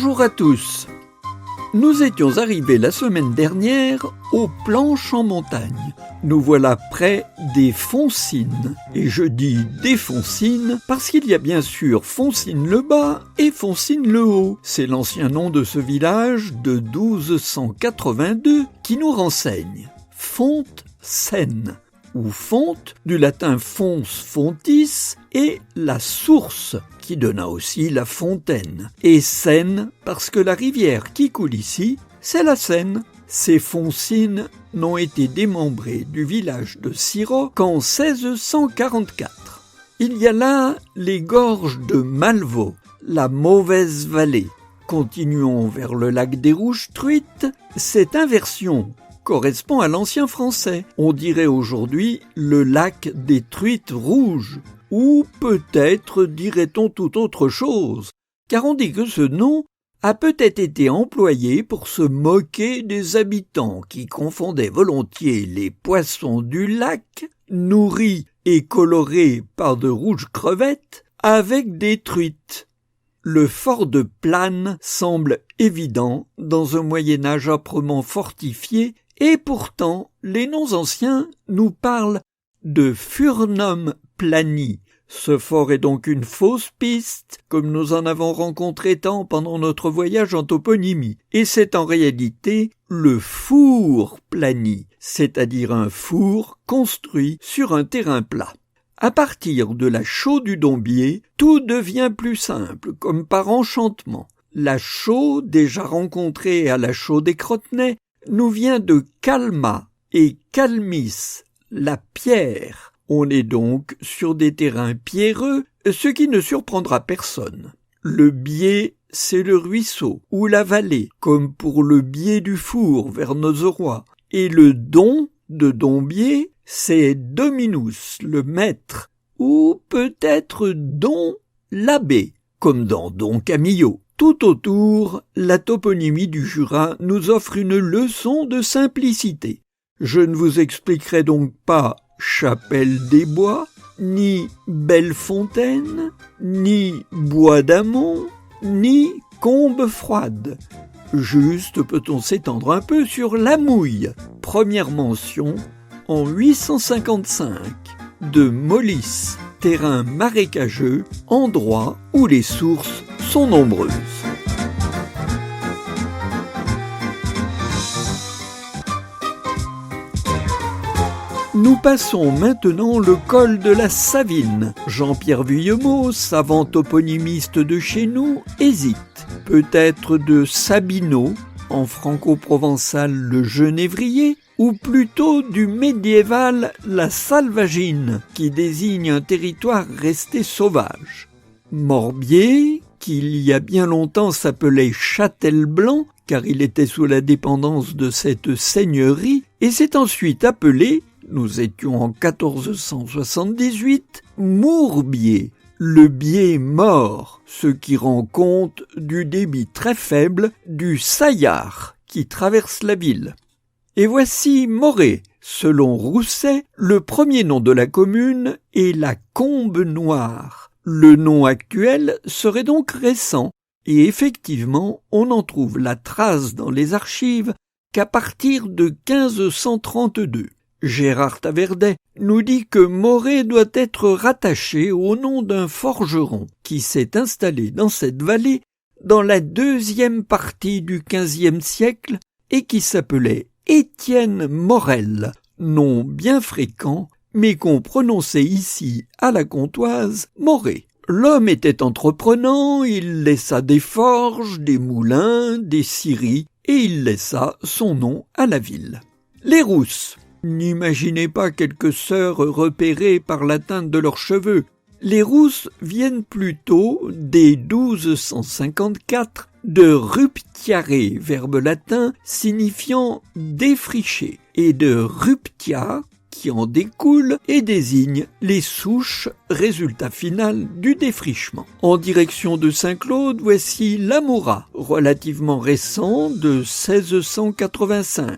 Bonjour à tous. Nous étions arrivés la semaine dernière aux Planches en montagne. Nous voilà près des Foncines. Et je dis des Foncines parce qu'il y a bien sûr Foncines-le-Bas et Foncines-le-Haut. C'est l'ancien nom de ce village de 1282 qui nous renseigne. Fonte-Seine, ou fonte, du latin fons fontis, et la source, qui donna aussi la fontaine, et Seine, parce que la rivière qui coule ici, c'est la Seine. Ces Foncines n'ont été démembrées du village de Sirot qu'en 1644. Il y a là les gorges de Malvaux, la mauvaise vallée. Continuons vers le lac des Rouges Truites. Cette inversion correspond à l'ancien français. On dirait aujourd'hui le lac des Truites Rouges. Ou peut-être dirait-on tout autre chose, car on dit que ce nom a peut-être été employé pour se moquer des habitants qui confondaient volontiers les poissons du lac, nourris et colorés par de rouges crevettes, avec des truites. Le fort de Plane semble évident dans un Moyen-Âge âprement fortifié, et pourtant les noms anciens nous parlent de Furnum Plani. Ce fort est donc une fausse piste, comme nous en avons rencontré tant pendant notre voyage en toponymie, et c'est en réalité le four Plani, c'est-à-dire un four construit sur un terrain plat. À partir de la chaux du Dombier, tout devient plus simple, comme par enchantement. La chaux, déjà rencontrée à la chaux des Crotenay, nous vient de calma et calmis, la pierre. On est donc sur des terrains pierreux, ce qui ne surprendra personne. Le biais, c'est le ruisseau ou la vallée, comme pour le biais du four vers Nozeroy. Et le don de Dombier, c'est Dominus, le maître, ou peut-être Don l'abbé, comme dans Don Camillo. Tout autour, la toponymie du Jura nous offre une leçon de simplicité. Je ne vous expliquerai donc pas Chapelle des Bois, ni Bellefontaine, ni Bois d'Amont, ni Combe froide. Juste peut-on s'étendre un peu sur la Mouille, première mention en 855, de Molis, terrain marécageux, endroit où les sources sont nombreuses. Nous passons maintenant le col de la Savine. Jean-Pierre Vuillemot, savant toponymiste de chez nous, hésite. Peut-être de Sabino, en franco-provençal le genévrier, ou plutôt du médiéval la Salvagine, qui désigne un territoire resté sauvage. Morbier, qui il y a bien longtemps s'appelait Châtel-Blanc, car il était sous la dépendance de cette seigneurie, et s'est ensuite appelé, nous étions en 1478, Mourbier, le biais mort, ce qui rend compte du débit très faible du Saillard qui traverse la ville. Et voici Morée, selon Rousset, le premier nom de la commune est la Combe Noire. Le nom actuel serait donc récent, et effectivement on n'en trouve la trace dans les archives qu'à partir de 1532. Gérard Taverdet nous dit que Morée doit être rattaché au nom d'un forgeron qui s'est installé dans cette vallée dans la deuxième partie du XVe siècle et qui s'appelait Étienne Morel, nom bien fréquent, mais qu'on prononçait ici à la Comtoise Morée. L'homme était entreprenant, il laissa des forges, des moulins, des scieries, et il laissa son nom à la ville. Les Rousses. N'imaginez pas quelques sœurs repérées par la teinte de leurs cheveux. Les Rousses viennent plutôt dès 1254 de ruptiare, verbe latin signifiant défricher, et de ruptia, qui en découle et désigne les souches, résultat final du défrichement. En direction de Saint-Claude, voici l'Amoura, relativement récent de 1685.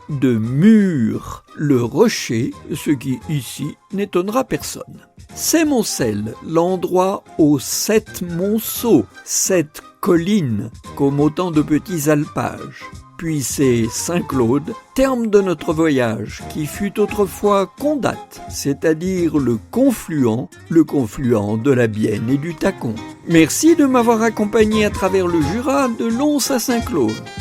De Mur, le rocher, ce qui ici n'étonnera personne. C'est Moncel, l'endroit aux 7 monceaux, 7 collines, comme autant de petits alpages. Puis c'est Saint-Claude, terme de notre voyage, qui fut autrefois Condat, c'est-à-dire le confluent de la Bienne et du Tacon. Merci de m'avoir accompagné à travers le Jura de Lons à Saint-Claude.